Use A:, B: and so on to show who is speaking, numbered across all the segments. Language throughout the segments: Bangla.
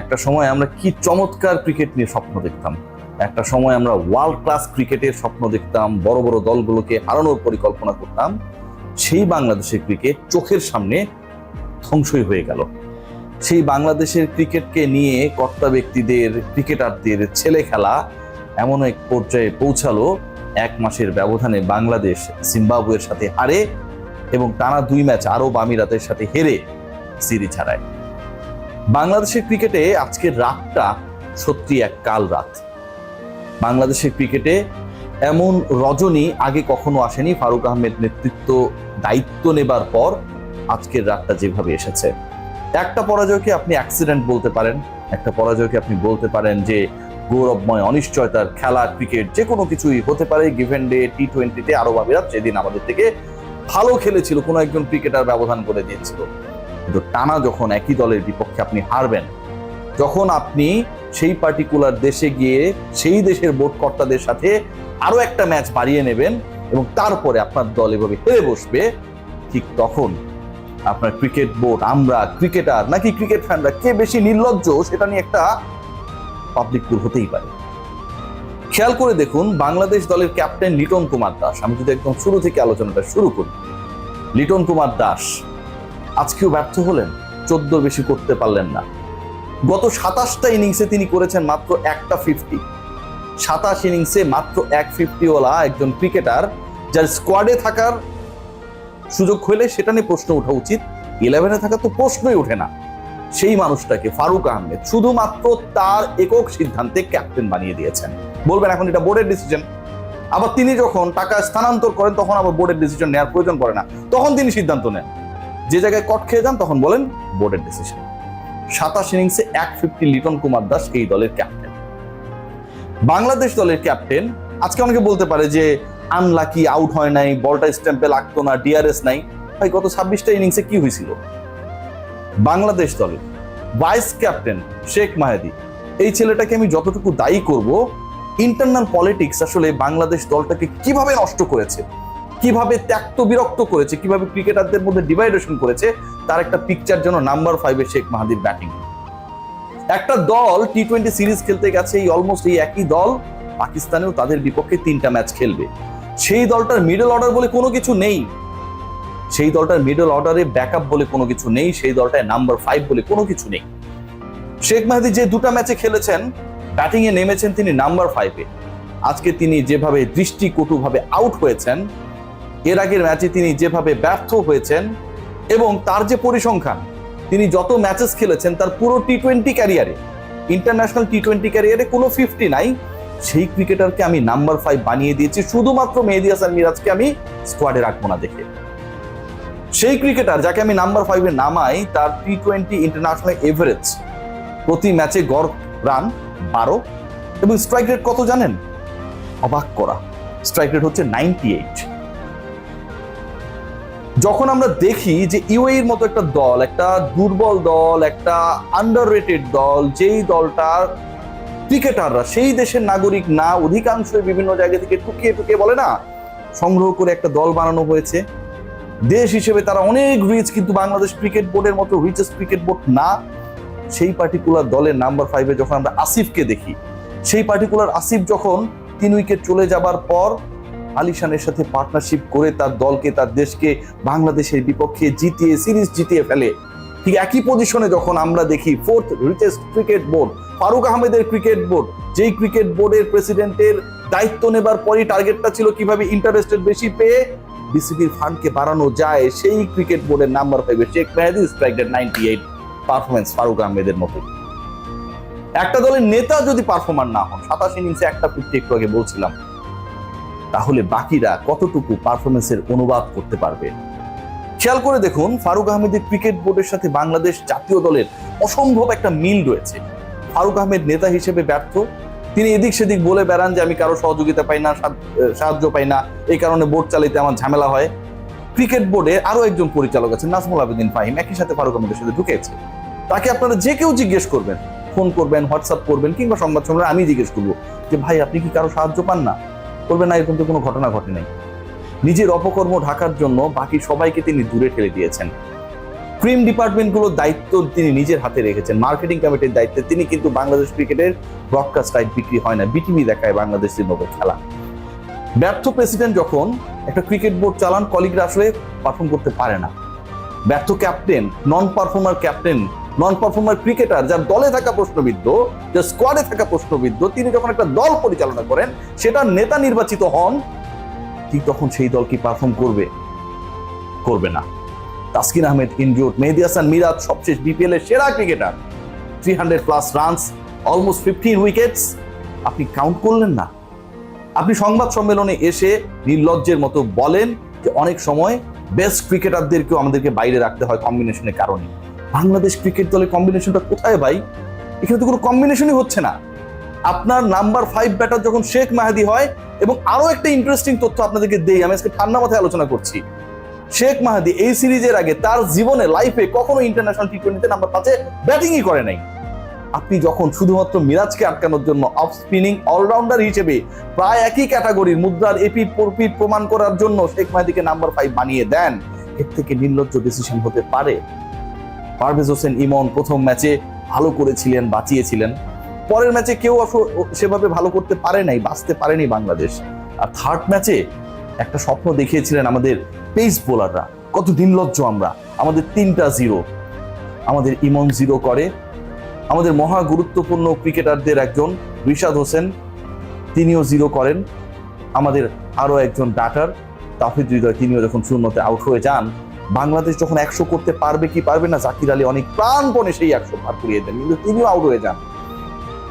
A: একটা সময় আমরা কি চমৎকার ক্রিকেট নিয়ে স্বপ্ন দেখতাম, একটা সময় আমরা ওয়ার্ল্ড ক্লাস ক্রিকেটের স্বপ্ন দেখতাম, বড় বড় দলগুলোকে হারানোর পরিকল্পনা করতাম। সেই বাংলাদেশের ক্রিকেট চোখের সামনে ধ্বংসই হয়ে গেল। সেই বাংলাদেশের ক্রিকেটকে নিয়ে কর্তা ব্যক্তিদের, ক্রিকেটারদের ছেলে খেলা এমন এক পর্যায়ে পৌঁছালো, 1 মাসের ব্যবধানে বাংলাদেশ জিম্বাবুয়ের সাথে হারে এবং টানা 2 ম্যাচ আরব আমিরাতের সাথে হেরে সিরিজ হারায়। বাংলাদেশের ক্রিকেটে আজকের রাতটা সত্যি এক কাল রাত। বাংলাদেশের ক্রিকেটে এমন রজনী আগে কখনো আসেনি। ফারুক আহমেদ নেতৃত্ব দায়িত্ব নেবার পর আজকের রাতটা যেভাবে এসেছে, একটা পরাজয়কে আপনি অ্যাক্সিডেন্ট বলতে পারেন, একটা পরাজয়কে আপনি বলতে পারেন যে গৌরবময় অনিশ্চয়তার খেলা, ক্রিকেট যে কোনো কিছুই হতে পারে। গিভেন ডে টি-20-তে আরব আমিরাত যেদিন আমাদের থেকে ভালো খেলেছিল, কোনো একজন ক্রিকেটার ব্যবধান করে দিয়েছিল, কিন্তু টানা যখন একই দলের বিপক্ষে আপনি হারবেন, যখন আপনি সেই পার্টিকুলার দেশে গিয়ে সেই দেশের বোর্ড কর্তাদের সাথে আরো একটা ম্যাচ বাড়িয়ে নেবেন এবং তারপরে আপনার দল এভাবে হেরে বসবে, ঠিক তখন আপনার ক্রিকেট বোর্ড, আমরা ক্রিকেটার নাকি ক্রিকেট ফ্যানরা কে বেশি নির্লজ্জ সেটা নিয়ে একটা পাবলিক টুর হতেই পারে। খেয়াল করে দেখুন, বাংলাদেশ দলের ক্যাপ্টেন লিটন কুমার দাস, আমি যদি একদম শুরু থেকে আলোচনাটা শুরু করি, লিটন কুমার দাস আজকেও ব্যর্থ হলেন, 14 বেশি করতে পারলেন না। গত 27টা ইনিংসে তিনি করেছেন মাত্র একটা 50। 27 ইনিংসে মাত্র 1 50 ওয়ালা একজন ক্রিকেটার, যার স্কোয়াডে থাকার সুযোগ হলে সেটা নিয়ে প্রশ্ন ওঠা উচিত, 11-এ থাকা তো প্রশ্নই ওঠে না। সেই মানুষটাকে ফারুক আহমেদ শুধুমাত্র তার একক সিদ্ধান্তে ক্যাপ্টেন বানিয়ে দিয়েছেন। বলবেন এখন এটা বোর্ডের ডিসিশন, আবার তিনি যখন টাকা স্থানান্তর করেন তখন আবার বোর্ডের ডিসিশন নেওয়ার প্রয়োজন পড়ে না, তখন তিনি সিদ্ধান্ত নেন। যে জায়গায় কট খেয়ে যান তখন বলেন বোর্ডের ডিসিশন। 27 ইনিংসে 1 50 লিটন কুমার দাস এই দলের ক্যাপ্টেন, বাংলাদেশ দলের ক্যাপ্টেন। আজকে অনেকে বলতে পারে যে আনলাকি, আউট হয় নাই, বলটা স্ট্যাম্পে লাগতো না, ডিআরএস নাই। ভাই গত 26টা ইনিংসে কি হয়েছিল? বাংলাদেশ দলের ভাইস ক্যাপ্টেন শেখ মাহেদী, এই ছেলেটাকে আমি যতটুকু দায়ী করব, ইন্টারনাল পলিটিক্স আসলে বাংলাদেশ দলটাকে কিভাবে নষ্ট করেছে, কিভাবে ত্যক্ত বিরক্ত করেছে, কিভাবে ক্রিকেটারদের মধ্যে ডিভাইডেশন করেছে, তার একটা পিকচার যেন নাম্বার 5-এ শেখ মাহেদীর ব্যাটিং। একটা দল টি-20 সিরিজ খেলতে গেছে, এই অলমোস্ট এই একই দল পাকিস্তানেও তাদের বিপক্ষে 3টা ম্যাচ খেলবে। সেই দলটার মিডল অর্ডার বলে কোনো কিছু নেই, সেই দলটার মিডল অর্ডারে ব্যাকআপ বলে কোনো কিছু নেই, সেই দলটায় নাম্বার 5 বলে কোনো কিছু নেই। শেখ মাহেদী যে 2টা ম্যাচে খেলেছেন, ব্যাটিং এ নেমেছেন তিনি নাম্বার 5-এ। আজকে তিনি যেভাবে দৃষ্টিকটুভাবে আউট হয়েছেন, এর আগের ম্যাচে তিনি যেভাবে ব্যর্থ হয়েছেন, এবং তার যে পরিসংখ্যান, তিনি যত ম্যাচেস খেলেছেন তার পুরো টি-20 ক্যারিয়ারে, ইন্টারন্যাশনাল টি-20 ক্যারিয়ারে কোনো 50 নাই, সেই ক্রিকেটারকে আমি নাম্বার 5 বানিয়ে দিয়েছি শুধুমাত্র মেহেদী হাসান মিরাজকে আমি স্কোয়াডে রাখবো না দেখে। সেই ক্রিকেটার যাকে আমি নাম্বার 5-এ নামাই, তার টি-20 ইন্টারন্যাশনাল এভারেজ প্রতি ম্যাচে গড় রান 12 এবং স্ট্রাইক রেট কত জানেন? অবাক করা, স্ট্রাইক রেট হচ্ছে 98। যখন আমরা দেখি যে ইউএইর মতো একটা দল, একটা দুর্বল দল, একটা আন্ডাররেটেড দল, যেই দলটার ক্রিকেটাররা সেই দেশের নাগরিক না, অধিকাংশ বিভিন্ন জায়গা থেকে টুকিয়ে টুকিয়ে বলে না সংগ্রহ করে একটা দল বানানো হয়েছে, দেশ হিসেবে তারা অনেক রিচ, কিন্তু বাংলাদেশ ক্রিকেট বোর্ডের মতো রিচেস্ট ক্রিকেট বোর্ড না। সেই পার্টিকুলার দলের নাম্বার 5-এ যখন আমরা আসিফকে দেখি, সেই পার্টিকুলার আসিফ যখন 3 উইকেট চলে যাবার পর আলিশানের সাথে পার্টনারশিপ করে তার দলকে, তার দেশকে বাংলাদেশের বিপক্ষে জিতিয়ে সিরিজ জিতিয়ে ফেলে, ঠিক একই পজিশনে যখন আমরা দেখি 4th richest cricket board, Faruk আহমেদের ক্রিকেট বোর্ড, যেই ক্রিকেট বোর্ডের প্রেসিডেন্টের দায়িত্ব নেবার পরই টার্গেটটা ছিল কিভাবে ইন্টারেস্টেড বেশি পেয়ে বিসিবির ফান্ডকে বাড়ানো যায়, সেই ক্রিকেট বোর্ডের নাম্বার 5-এ শেখ মেহেদী, স্ট্রাইক রেট 98, পারফরমেন্স ফারুক আহমেদের মতো। একটা দলের নেতা যদি পারফর্মার না হন, 27 ইনিংসে একটা 50 একটু আগে বলছিলাম, তাহলে বাকিরা কতটুকু পারফরমেন্সের অনুবাদ করতে পারবে? খেয়াল করে দেখুন, ফারুক আহমেদের ক্রিকেট বোর্ডের সাথে বাংলাদেশ জাতীয় দলের অসম্ভব একটা মিল রয়েছে। ফারুক আহমেদ নেতা হিসেবে ব্যর্থ, তিনি এদিক সেদিক বলে বেড়ান যে আমি কারো সহযোগিতা পাই না, সাহায্য পাই না, এই কারণে বোর্ড চালাইতে আমার ঝামেলা হয়। ক্রিকেট বোর্ডে আরো একজন পরিচালক আছেন নাজমুল আবেদিন ফাহিম, একই সাথে ফারুক আহমেদের সাথে ঢুকেছে। তাকে আপনারা যে কেউ জিজ্ঞেস করবেন, ফোন করবেন, হোয়াটসঅ্যাপ করবেন, কিংবা সংবাদ সম্মেলনে আমি জিজ্ঞেস করবো যে ভাই আপনি কি কারো সাহায্য পান না? করবেন না, এরকম তো কোনো ঘটনা ঘটে নাই। নিজের অপকর্ম ঢাকার জন্য বাকি সবাইকে তিনি দূরে ঠেলে দিয়েছেন। ক্রিম ডিপার্টমেন্টগুলোর দায়িত্ব তিনি নিজের হাতে রেখেছেন, মার্কেটিং কমিটির দায়িত্বে তিনি কিন্তু বাংলাদেশ ক্রিকেটের ব্রডকাস্ট রাইট বিক্রি হয় না, বিটিভি দেখায় বাংলাদেশ জিম্বাবুয়ে খেলা। ব্যর্থ প্রেসিডেন্ট যখন একটা ক্রিকেট বোর্ড চালান, কলিগরা আসলে পারফর্ম করতে পারে না। ব্যর্থ ক্যাপ্টেন, নন পারফর্মার ক্যাপ্টেন, নন পারফর্মার ক্রিকেটার, যার দলে থাকা প্রশ্নবিদ্ধ, যার স্কোয়াডে থাকা প্রশ্নবিদ্ধ, তিনি যখন একটা দল পরিচালনা করেন, সেটা নেতা নির্বাচিত হন, ঠিক তখন সেই দল কি পারফর্ম করবে? করবে না। তাসকিন আহমেদ ইনজুর্ড, মেহেদী হাসান মিরাজ সবশেষ বিপিএল এর সেরা ক্রিকেটার, 300+ রানস, অলমোস্ট 15 উইকেটস, আপনি কাউন্ট করলেন না। আপনি সংবাদ সম্মেলনে এসে নির্লজ্জের মতো বলেন যে অনেক সময় বেস্ট ক্রিকেটারদেরকেও আমাদেরকে বাইরে রাখতে হয় কম্বিনেশনের কারণে। বাংলাদেশ ক্রিকেট দলের কম্বিনেশনটা কোথায় ভাই? এখানে তো কোনো কম্বিনেশনই হচ্ছে না। আপনার নাম্বার 5 ব্যাটার যখন শেখ মাহাদি হয়, এবং আরো একটা ইন্টারেস্টিং তথ্য আপনাদেরকে দেই, আমি আজকে ঠান্ডা মাথায় আলোচনা করছি। শেখ মাহাদি এই সিরিজের আগে তার জীবনে লাইফে কখনো ইন্টারন্যাশনাল টি20তে নাম্বার 5-এ ব্যাটিংই করে নাই। আপনি যখন শুধুমাত্র মিরাজকে আটকানোর জন্য অফ স্পিনিং অলরাউন্ডার হিসেবে প্রায় একই ক্যাটাগরির মুদ্রার এপিট প্রপিট প্রমাণ করার জন্য শেখ মাহাদিকে নাম্বার 5 বানিয়ে দেন, এর থেকে নির্লজ্জ ডিসিশন হতে পারে? পারভেজ হোসেন ইমন প্রথম ম্যাচে ভালো করেছিলেন, বাঁচিয়েছিলেন, পরের ম্যাচে কেউ সেভাবে ভালো করতে পারে নাই, বাঁচতে পারেনি বাংলাদেশ। আর থার্ড ম্যাচে একটা স্বপ্ন দেখিয়েছিলেন আমাদের পেস বোলাররা, কত নির্লজ্জ আমরা। আমাদের 3টা 0, আমাদের ইমন 0 করে, আমাদের মহা গুরুত্বপূর্ণ ক্রিকেটারদের একজন রিশাদ হোসেন তিনিও 0 করেন, আমাদের আরো একজন ব্যাটার তাওহিদ হৃদয় তিনিও যখন শূন্যতে আউট হয়ে যান। বাংলাদেশ যখন 100 করতে পারবে কি পারবে না, জাকির আলী অনেক প্রাণপণে সেই 100 পার করিয়ে দেন, কিন্তু তিনিও আউট হয়ে যান।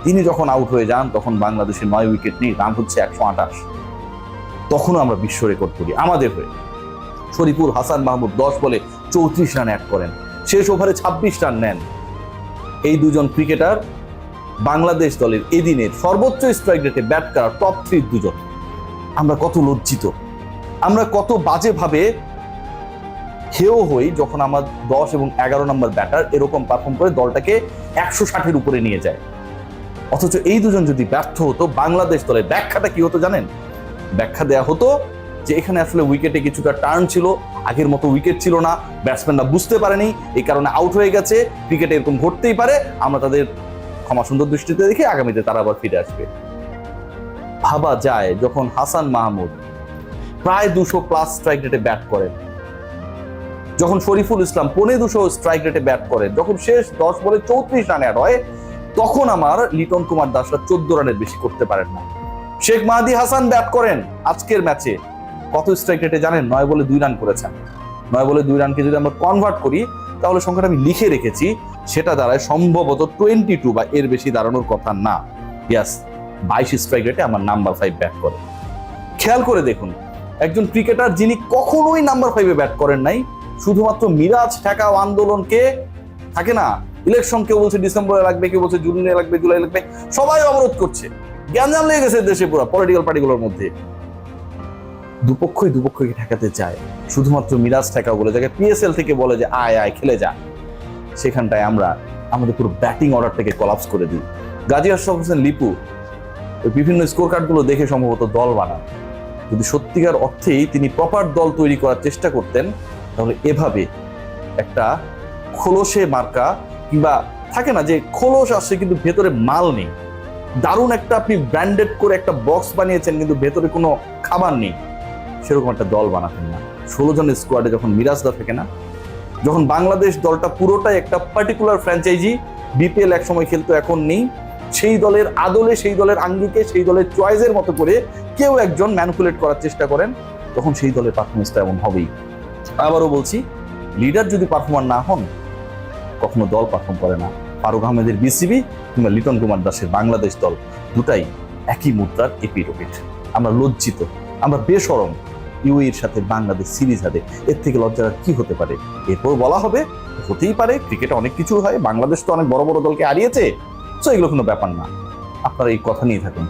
A: তিনি যখন আউট হয়ে যান তখন বাংলাদেশের 9 উইকেট নেই, রান হচ্ছে 128। তখনও আমরা বিশ্ব রেকর্ড করি আমাদের হয়ে। শরীফুল হাসান মাহমুদ 10 বলে 34 রান অ্যাড করেন, শেষ ওভারে 26 রান নেন। এই দুজন ক্রিকেটার বাংলাদেশ দলের এদিনের সর্বোচ্চ স্ট্রাইক রেটে ব্যাট করা টপ 3 দুজন। আমরা কত লজ্জিত, আমরা কত বাজেভাবে হেয় হই যখন আমার 10 এবং 11 নম্বর ব্যাটার এরকম পারফর্ম করে দলটাকে 160-এর উপরে নিয়ে যায়। অথচ এই দুজন যদি ব্যর্থ হতো, বাংলাদেশ দলের ব্যাখ্যাটা কি হতো জানেন? ব্যাখ্যা দেয়া হতো যে এখানে আসলে উইকেটে কিছুটা টার্ন ছিল, আগের মতো উইকেট ছিল না, ব্যাটসম্যানরা বুঝতে পারেনি, এই কারণে আউট হয়ে গেছে, ক্রিকেটে এরকম ঘটতেই পারে, আমরা তাদের ক্ষমা সুন্দর দৃষ্টিতে দেখে আগামীতে তারা আবার ফিরে আসবে। ভাবা যায় যখন হাসান মাহমুদ প্রায় 200+ স্ট্রাইক রেটে ব্যাট করেন, যখন শরীফুল ইসলাম 250 স্ট্রাইক রেটে ব্যাট করেন, যখন শেষ 10 বলে 34 রান অ্যাড হয়, তখন আমার লিটন কুমার দাসরা 14 রানের বেশি করতে পারেন না। শেখ মাহাদি হাসান ব্যাট করেন আজকের ম্যাচে কত স্ট্রাইক রেটে জানেন? 9 বলে 2 রান করেছেন। 9 বলে 2 রানকে যদি আমরা কনভার্ট করি, তাহলে সংখ্যাটা আমি লিখে রেখেছি, সেটা দাঁড়ায় সম্ভবত 22 বা এর বেশি দাঁড়ানোর কথা না। ইয়াস, 22 স্ট্রাইক রেটে আমার নাম্বার 5 ব্যাট করে। খেয়াল করে দেখুন, একজন ক্রিকেটার যিনি কখনোই নাম্বার 5-এ ব্যাট করেন নাই, শুধুমাত্র মিরাজ ঠেকাও আন্দোলনকে, থাকে না ইলেকশন, কেউ বলছে ডিসেম্বরে লাগবে, কেউ বলছে জুনে লাগবে, জুলাই লাগবে, সবাই অবরোধ করছে, জ্ঞানজাম লেগে গেছে দেশে পুরো পলিটিক্যাল পার্টিগুলোর মধ্যে। দুপক্ষই ঠেকাতে চায়, শুধুমাত্র মিরাজ ঠেকাও বলে, যাকে পিএসএল থেকে বলে যে আয় আয় খেলে যা, সেখানটায় আমরা আমাদের পুরো ব্যাটিং অর্ডারটাকে কলাপস করে দিই। গাজী আশরাফ হোসেন লিপু ওই বিভিন্ন স্কোর কার্ডগুলো দেখে সম্ভবত দল বানান। যদি সত্যিকার অর্থেই তিনি প্রপার দল তৈরি করার চেষ্টা করতেন, তাহলে এভাবে একটা খোলসে মার্কা, কিংবা থাকে না যে খোলস আসছে কিন্তু ভেতরে মাল নেই, দারুণ একটা আপনি ব্র্যান্ডেড করে একটা বক্স বানিয়েছেন কিন্তু ভেতরে কোনো খাবার নেই, সেরকম একটা দল বানাতেন না। 16 জনের স্কোয়াডে যখন মিরাজদা থাকে না, যখন বাংলাদেশ দলটা পুরোটাই একটা পার্টিকুলার ফ্র্যাঞ্চাইজি, বিপিএল এক সময় খেলতো এখন নেই, সেই দলের আদলে, সেই দলের আঙ্গিকে, সেই দলের চয়েসের মতো করে কেউ একজন ম্যানিপুলেট করার চেষ্টা করেন, তখন সেই দলের পারফরমেন্সটা এমন হবেই। আবারও বলছি, লিডার যদি পারফর্মার না হন, কখনো দল পারফর্ম করে না। ফারুক আহমেদের বিসিবি কিংবা লিটন কুমার দাসের বাংলাদেশ দল, দুটাই একই মুদ্রার এপিট ওপিট। আমরা লজ্জিত, আমরা বেশরম। ইউএইর সাথে বাংলাদেশ সিরিজ হাতে, এর থেকে লজ্জার কি হতে পারে? এরপর বলা হবে হতেই পারে, ক্রিকেটে অনেক কিছু হয়, বাংলাদেশ তো অনেক বড় বড় দলকে হারিয়েছে, তো এগুলো কোনো ব্যাপার না। আপনারা এই কথা নিয়ে থাকুন।